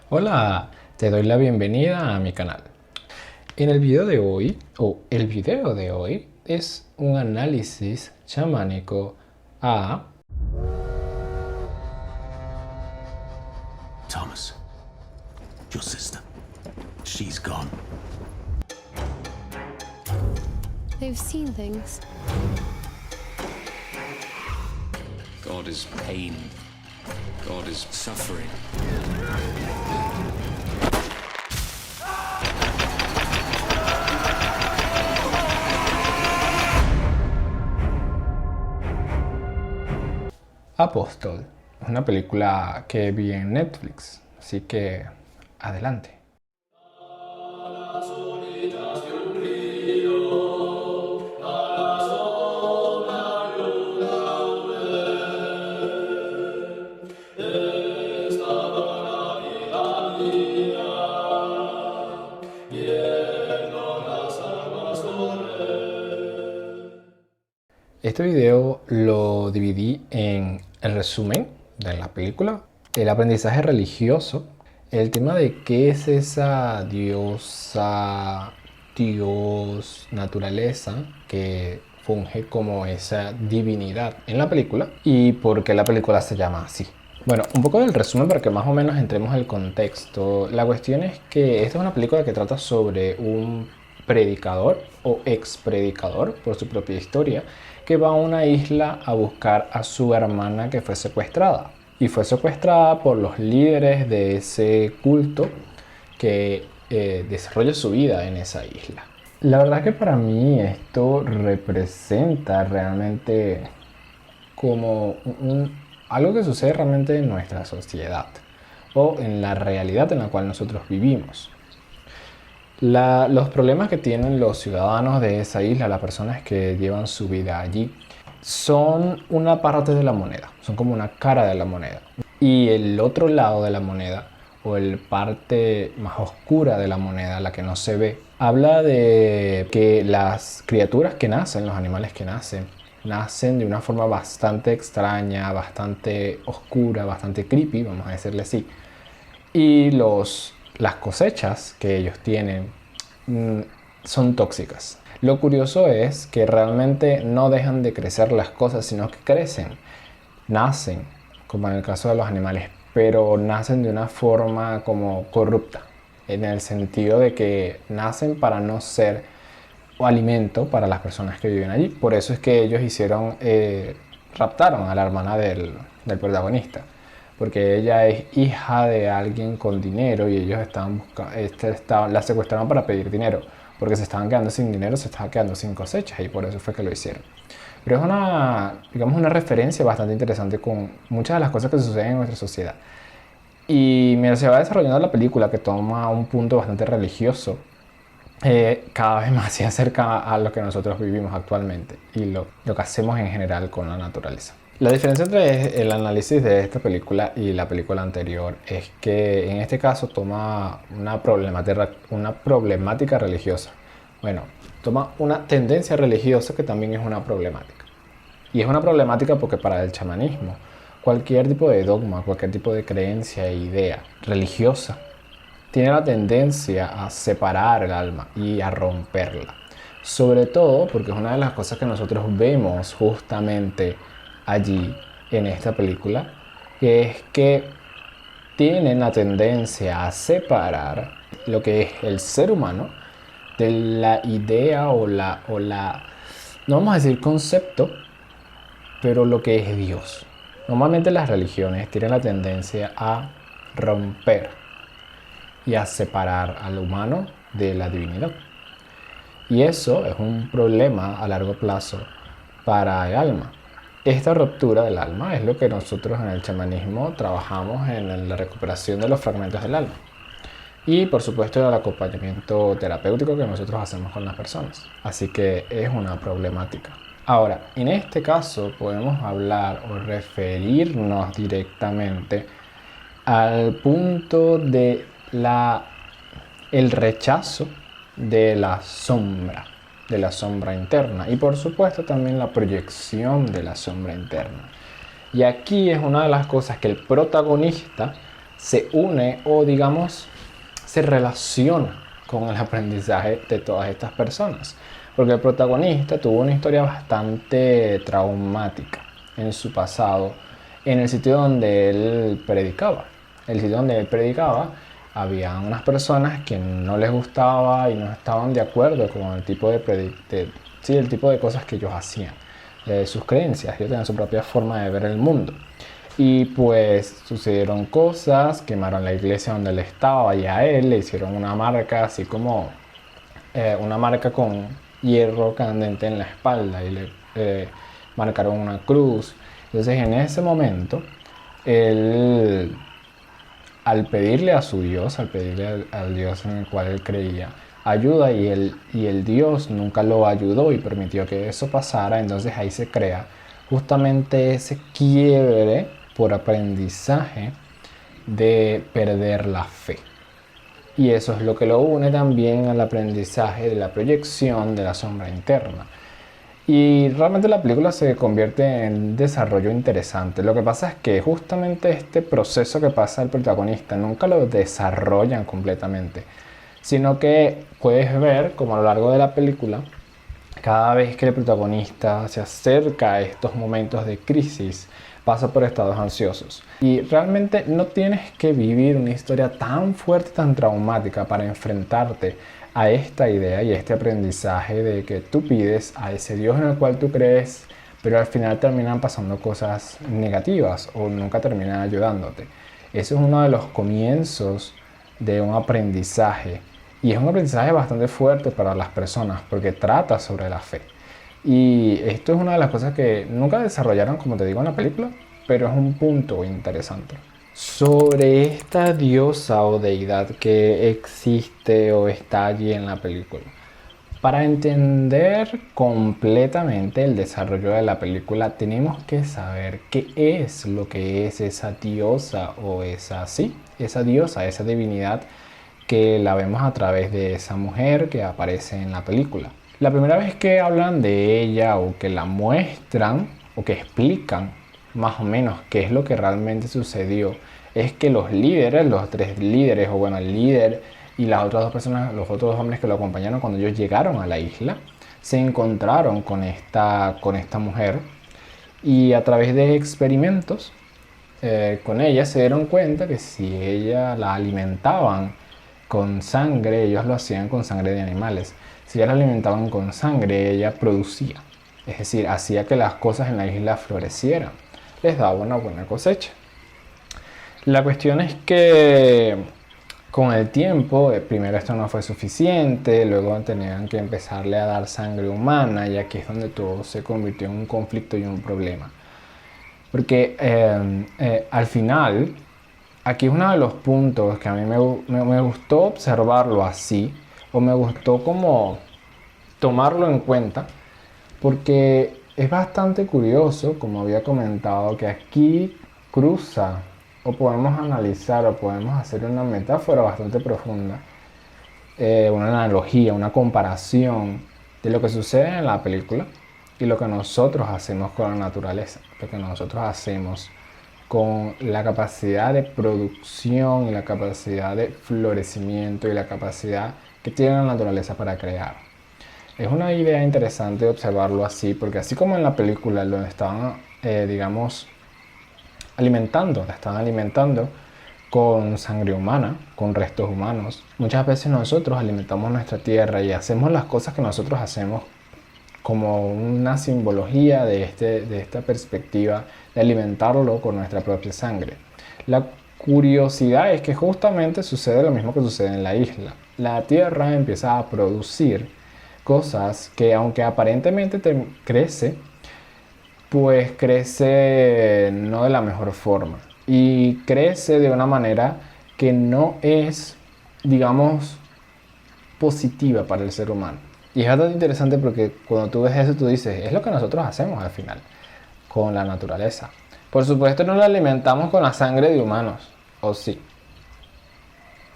Hola, te doy la bienvenida a mi canal. En el video de hoy, es un análisis chamánico a Thomas, your sister. She's gone. They've seen things. God is pain. God is suffering. Apóstol. Es una película que vi en Netflix, así que adelante. Este video lo dividí en el resumen de la película, el aprendizaje religioso, el tema de qué es esa diosa, dios, naturaleza que funge como esa divinidad en la película y por qué la película se llama así. Bueno, un poco del resumen para que más o menos entremos en el contexto. La cuestión es que esta es una película que trata sobre un predicador o ex predicador por su propia historia que va a una isla a buscar a su hermana que fue secuestrada. Y fue secuestrada por los líderes de ese culto que desarrolla su vida en esa isla. La verdad que para mí esto representa realmente como algo que sucede realmente en nuestra sociedad o en la realidad en la cual nosotros vivimos. Los problemas que tienen los ciudadanos de esa isla, las personas que llevan su vida allí, son una parte de la moneda, son como una cara de la moneda. Y el otro lado de la moneda, o el parte más oscura de la moneda, la que no se ve, habla de que las criaturas que nacen, los animales que nacen de una forma bastante extraña, bastante oscura, bastante creepy, vamos a decirle así. Y las cosechas que ellos tienen son tóxicas. Lo curioso es que realmente no dejan de crecer las cosas, sino que crecen, nacen, como en el caso de los animales, pero nacen de una forma como corrupta, en el sentido de que nacen para no ser alimento para las personas que viven allí. Por eso es que ellos raptaron a la hermana del protagonista, porque ella es hija de alguien con dinero y ellos la secuestraron para pedir dinero, porque se estaban quedando sin dinero, se estaban quedando sin cosechas y por eso fue que lo hicieron. Pero es digamos, una referencia bastante interesante con muchas de las cosas que suceden en nuestra sociedad. Y mientras se va desarrollando la película, que toma un punto bastante religioso, cada vez más se acerca a lo que nosotros vivimos actualmente y lo que hacemos en general con la naturaleza. La diferencia entre el análisis de esta película y la película anterior es que en este caso toma una problemática religiosa. Bueno, toma una tendencia religiosa que también es una problemática. Y es una problemática porque para el chamanismo, cualquier tipo de dogma, cualquier tipo de creencia e idea religiosa tiene la tendencia a separar el alma y a romperla. Sobre todo porque es una de las cosas que nosotros vemos justamente allí en esta película, que es que tienen la tendencia a separar lo que es el ser humano de la idea no vamos a decir concepto, pero lo que es Dios. Normalmente las religiones tienen la tendencia a romper y a separar al humano de la divinidad. Y eso es un problema a largo plazo para el alma. Esta ruptura del alma es lo que nosotros en el chamanismo trabajamos en la recuperación de los fragmentos del alma. Y por supuesto el acompañamiento terapéutico que nosotros hacemos con las personas. Así que es una problemática. Ahora, en este caso podemos hablar o referirnos directamente al punto de el rechazo de la sombra interna y por supuesto también la proyección de la sombra interna. Y aquí es una de las cosas que el protagonista se une o digamos se relaciona con el aprendizaje de todas estas personas. Porque el protagonista tuvo una historia bastante traumática en su pasado, en el sitio donde él predicaba. El sitio donde él predicaba, había unas personas que no les gustaba y no estaban de acuerdo con el tipo el tipo de cosas que ellos hacían, sus creencias. Ellos tenían su propia forma de ver el mundo. Y pues sucedieron cosas, quemaron la iglesia donde él estaba y a él le hicieron una marca, así como una marca con hierro candente en la espalda y le marcaron una cruz. Entonces en ese momento, él, al pedirle a su Dios, al pedirle al Dios en el cual él creía ayuda y el Dios nunca lo ayudó y permitió que eso pasara, entonces ahí se crea justamente ese quiebre por aprendizaje de perder la fe. Y eso es lo que lo une también al aprendizaje de la proyección de la sombra interna. Y realmente la película se convierte en un desarrollo interesante. Lo que pasa es que justamente este proceso que pasa el protagonista nunca lo desarrollan completamente, sino que puedes ver como a lo largo de la película, cada vez que el protagonista se acerca a estos momentos de crisis, pasa por estados ansiosos. Y realmente no tienes que vivir una historia tan fuerte, tan traumática para enfrentarte a esta idea y a este aprendizaje de que tú pides a ese Dios en el cual tú crees, pero al final terminan pasando cosas negativas o nunca terminan ayudándote. Eso es uno de los comienzos de un aprendizaje. Y es un aprendizaje bastante fuerte para las personas porque trata sobre la fe. Y esto es una de las cosas que nunca desarrollaron, como te digo, en la película, pero es un punto interesante. Sobre esta diosa o deidad que existe o está allí en la película. Para entender completamente el desarrollo de la película, tenemos que saber qué es lo que es esa diosa o esa diosa, esa divinidad que la vemos a través de esa mujer que aparece en la película. La primera vez que hablan de ella o que la muestran o que explican más o menos qué es lo que realmente sucedió es que los líderes, los tres líderes, o bueno, el líder y las otras dos personas, los otros dos hombres que lo acompañaron cuando ellos llegaron a la isla, se encontraron con esta mujer y a través de experimentos con ella se dieron cuenta que si ella la alimentaban con sangre, ellos lo hacían con sangre de animales. Si ya la alimentaban con sangre, ella producía. Es decir, hacía que las cosas en la isla florecieran. Les daba una buena cosecha. La cuestión es que con el tiempo, primero esto no fue suficiente, luego tenían que empezarle a dar sangre humana, y aquí es donde todo se convirtió en un conflicto y un problema. Porque al final, aquí es uno de los puntos que a mí me gustó observarlo así, o me gustó como tomarlo en cuenta, porque es bastante curioso, como había comentado, que aquí cruza, o podemos analizar, o podemos hacer una metáfora bastante profunda, una analogía, una comparación de lo que sucede en la película y lo que nosotros hacemos con la naturaleza, lo que nosotros hacemos con la capacidad de producción y la capacidad de florecimiento y la capacidad que tiene la naturaleza para crear. Es una idea interesante observarlo así, porque así como en la película lo estaban, digamos, la estaban alimentando con sangre humana, con restos humanos. Muchas veces nosotros alimentamos nuestra tierra y hacemos las cosas que nosotros hacemos como una simbología de esta perspectiva de alimentarlo con nuestra propia sangre. La curiosidad es que justamente sucede lo mismo que sucede en la isla. La tierra empieza a producir cosas que, aunque aparentemente crece, pues crece no de la mejor forma y crece de una manera que no es, digamos, positiva para el ser humano. Y es bastante interesante porque cuando tú ves eso, tú dices, es lo que nosotros hacemos al final con la naturaleza. Por supuesto no la alimentamos con la sangre de humanos, ¿o sí?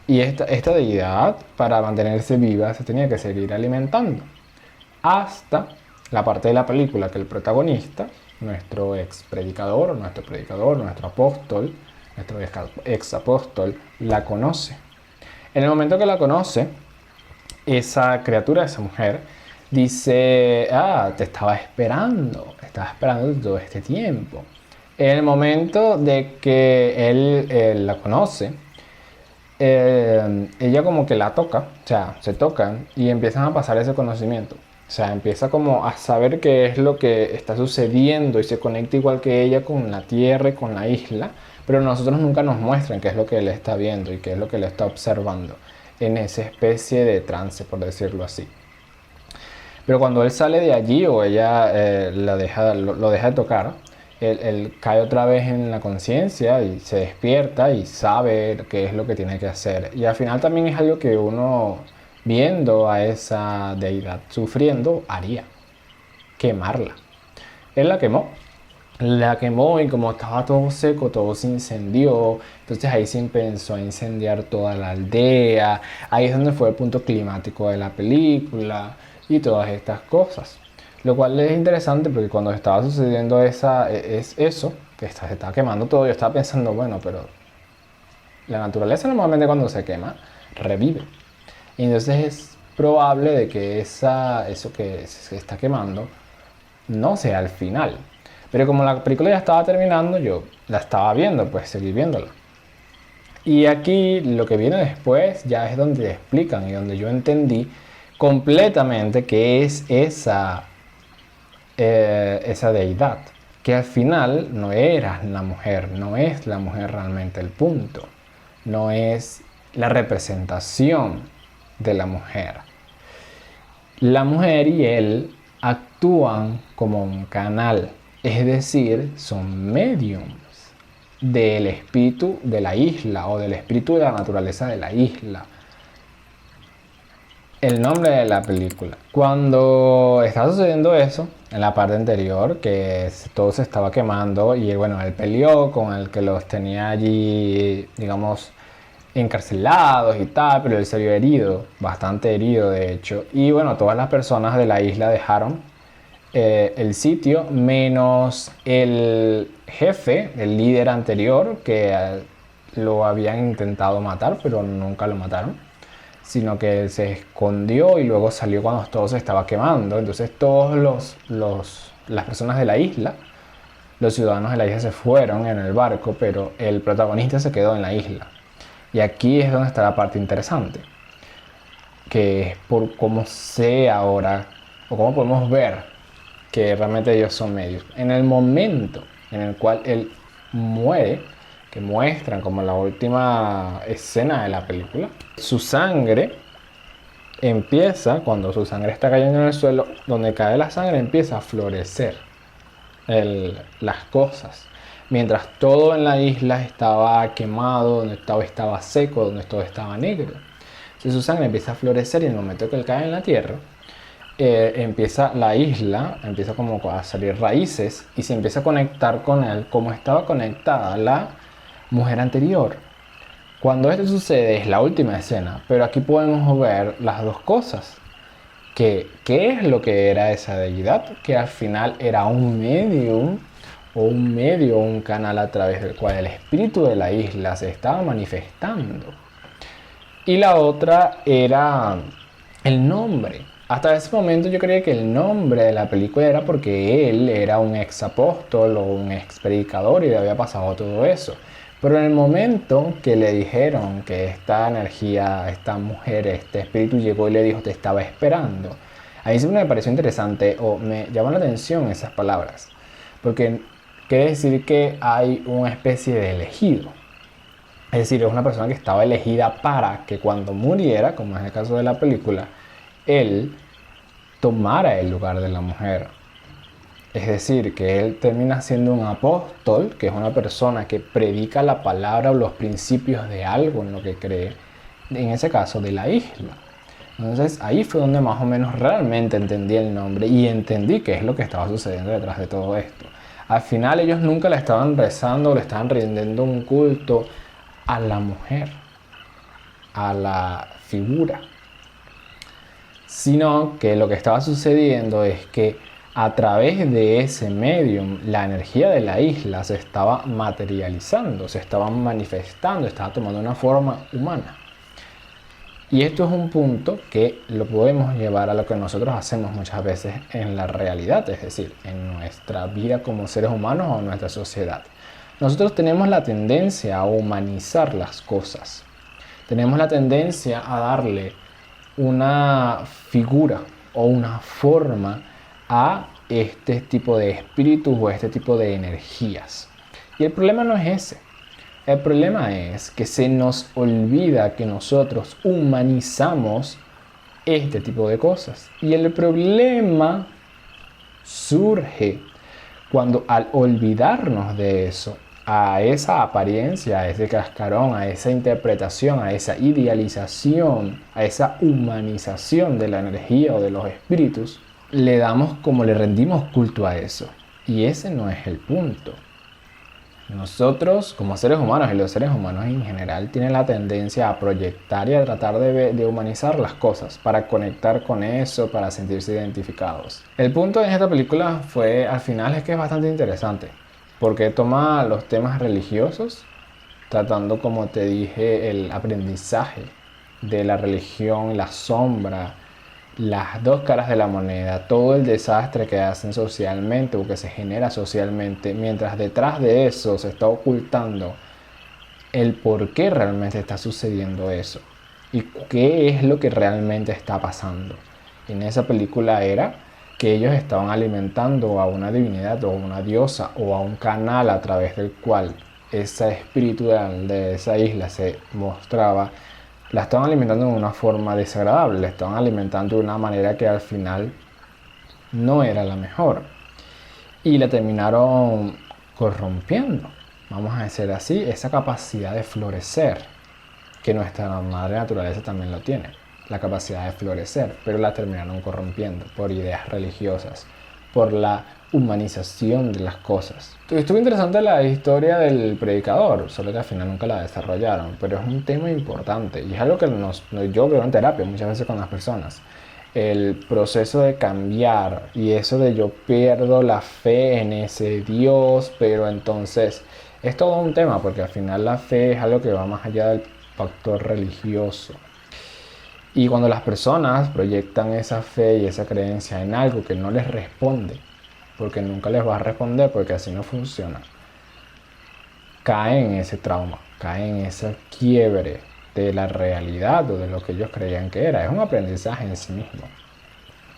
Y esta deidad, para mantenerse viva, se tenía que seguir alimentando. Hasta la parte de la película que el protagonista, nuestro predicador, nuestro apóstol, nuestro ex apóstol, la conoce. En el momento que la conoce, esa criatura, esa mujer, dice, te estaba esperando todo este tiempo. En el momento de que él la conoce, ella como que la toca, o sea, se tocan y empiezan a pasar ese conocimiento. O sea, empieza como a saber qué es lo que está sucediendo y se conecta igual que ella con la tierra y con la isla, pero nosotros nunca nos muestran qué es lo que él está viendo y qué es lo que él está observando en esa especie de trance, por decirlo así. Pero cuando él sale de allí o ella lo deja de tocar, él cae otra vez en la conciencia y se despierta y sabe qué es lo que tiene que hacer. Y al final también es algo que uno, viendo a esa deidad sufriendo, haría: quemarla. Él la quemó y como estaba todo seco, todo se incendió. Entonces ahí se empezó a incendiar toda la aldea. Ahí es donde fue el punto climático de la película y todas estas cosas. Lo cual es interesante porque cuando estaba sucediendo eso, que se estaba quemando todo, yo estaba pensando, bueno, pero la naturaleza normalmente cuando se quema, revive. Y entonces es probable de que eso que se está quemando no sea el final. Pero como la película ya estaba terminando, yo la estaba viendo, pues seguí viéndola. Y aquí lo que viene después ya es donde explican y donde yo entendí completamente qué es esa deidad. Que al final no era la mujer, no es la mujer realmente el punto. No es la representación de la mujer. La mujer y él actúan como un canal. Es decir, son mediums del espíritu de la isla o del espíritu de la naturaleza de la isla. El nombre de la película. Cuando estaba sucediendo eso, en la parte anterior, que todo se estaba quemando y bueno, él peleó con el que los tenía allí, digamos, encarcelados y tal, pero él se vio herido, bastante herido de hecho. Y bueno, todas las personas de la isla dejaron el sitio, menos el jefe, el líder anterior, que lo habían intentado matar, pero nunca lo mataron, sino que él se escondió y luego salió cuando todo se estaba quemando. Entonces todos las personas de la isla, los ciudadanos de la isla se fueron en el barco, pero el protagonista se quedó en la isla. Y aquí es donde está la parte interesante, que es por cómo sé ahora, o cómo podemos ver que realmente ellos son medios. En el momento en el cual él muere, que muestran como la última escena de la película, su sangre empieza, cuando su sangre está cayendo en el suelo, donde cae la sangre empieza a florecer las cosas. Mientras todo en la isla estaba quemado, donde todo estaba seco, donde todo estaba negro. Entonces su sangre empieza a florecer y en el momento que él cae en la tierra, empieza la isla, empieza como a salir raíces y se empieza a conectar con él como estaba conectada la mujer anterior. Cuando esto sucede es la última escena, pero aquí podemos ver las dos cosas. ¿Qué es lo que era esa deidad? Que al final era un medium o un canal a través del cual el espíritu de la isla se estaba manifestando. Y la otra era el nombre. Hasta ese momento yo creía que el nombre de la película era porque él era un ex apóstol o un ex predicador y le había pasado todo eso. Pero en el momento que le dijeron que esta energía, esta mujer, este espíritu llegó y le dijo te estaba esperando, a mí siempre me pareció interesante o me llamó la atención esas palabras. Porque quiere decir que hay una especie de elegido. Es decir, es una persona que estaba elegida para que cuando muriera, como es el caso de la película, él tomara el lugar de la mujer. Es decir, que él termina siendo un apóstol, que es una persona que predica la palabra o los principios de algo en lo que cree, en ese caso de la isla. Entonces ahí fue donde más o menos realmente entendí el nombre y entendí qué es lo que estaba sucediendo detrás de todo esto. Al final ellos nunca le estaban rezando o le estaban rindiendo un culto a la mujer, a la figura, sino que lo que estaba sucediendo es que a través de ese medium, la energía de la isla se estaba materializando, se estaba manifestando, estaba tomando una forma humana. Y esto es un punto que lo podemos llevar a lo que nosotros hacemos muchas veces en la realidad, es decir, en nuestra vida como seres humanos o en nuestra sociedad. Nosotros tenemos la tendencia a humanizar las cosas. Tenemos la tendencia a darle una figura o una forma a este tipo de espíritus o este tipo de energías. Y el problema no es ese. El problema es que se nos olvida que nosotros humanizamos este tipo de cosas. Y el problema surge cuando al olvidarnos de eso, a esa apariencia, a ese cascarón, a esa interpretación, a esa idealización, a esa humanización de la energía o de los espíritus, le rendimos culto a eso. Y ese no es el punto. Nosotros, como seres humanos, y los seres humanos en general, tienen la tendencia a proyectar y a tratar de humanizar las cosas para conectar con eso, para sentirse identificados. El punto en esta película al final, es que es bastante interesante, porque toma los temas religiosos, tratando, como te dije, el aprendizaje de la religión, la sombra, las dos caras de la moneda, todo el desastre que hacen socialmente o que se genera socialmente, mientras detrás de eso se está ocultando el por qué realmente está sucediendo eso y qué es lo que realmente está pasando. En esa película era que ellos estaban alimentando a una divinidad o a una diosa o a un canal a través del cual ese espíritu de esa isla se mostraba. La estaban alimentando de una forma desagradable, la estaban alimentando de una manera que al final no era la mejor. Y la terminaron corrompiendo, vamos a decir así, esa capacidad de florecer, que nuestra madre naturaleza también lo tiene, la capacidad de florecer, pero la terminaron corrompiendo por ideas religiosas, por la humanización de las cosas. Estuvo interesante la historia del predicador, solo que al final nunca la desarrollaron, pero es un tema importante y es algo que yo veo en terapia muchas veces con las personas. El proceso de cambiar y eso de yo pierdo la fe en ese Dios, pero entonces es todo un tema porque al final la fe es algo que va más allá del factor religioso. Y cuando las personas proyectan esa fe y esa creencia en algo que no les responde, porque nunca les va a responder, porque así no funciona, caen en ese trauma, caen en ese quiebre de la realidad o de lo que ellos creían que era. Es un aprendizaje en sí mismo.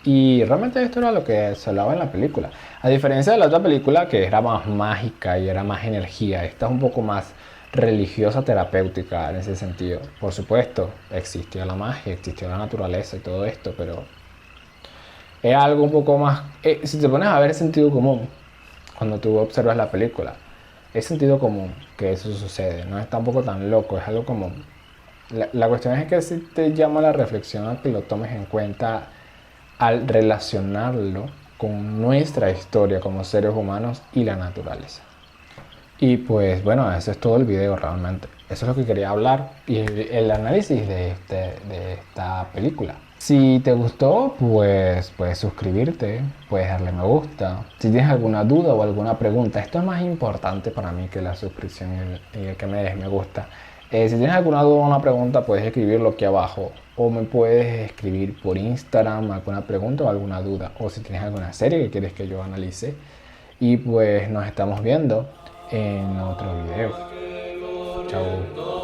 Y realmente esto era lo que se hablaba en la película. A diferencia de la otra película que era más mágica y era más energía, esta es un poco más religiosa, terapéutica en ese sentido. Por supuesto, existió la magia, existió la naturaleza y todo esto, pero es algo un poco más... si te pones a ver sentido común, cuando tú observas la película, es sentido común que eso sucede, no es tampoco tan loco, es algo común. La cuestión es que si te llama la reflexión a que lo tomes en cuenta al relacionarlo con nuestra historia como seres humanos y la naturaleza. Y pues bueno, eso es todo el video realmente. Eso es lo que quería hablar y el análisis de esta película. Si te gustó, pues puedes suscribirte, puedes darle me gusta. Si tienes alguna duda o alguna pregunta, esto es más importante para mí que la suscripción y el que me des me gusta. Si tienes alguna duda o una pregunta, puedes escribirlo aquí abajo. O me puedes escribir por Instagram alguna pregunta o alguna duda. O si tienes alguna serie que quieres que yo analice. Y pues nos estamos viendo en otro video. Chao.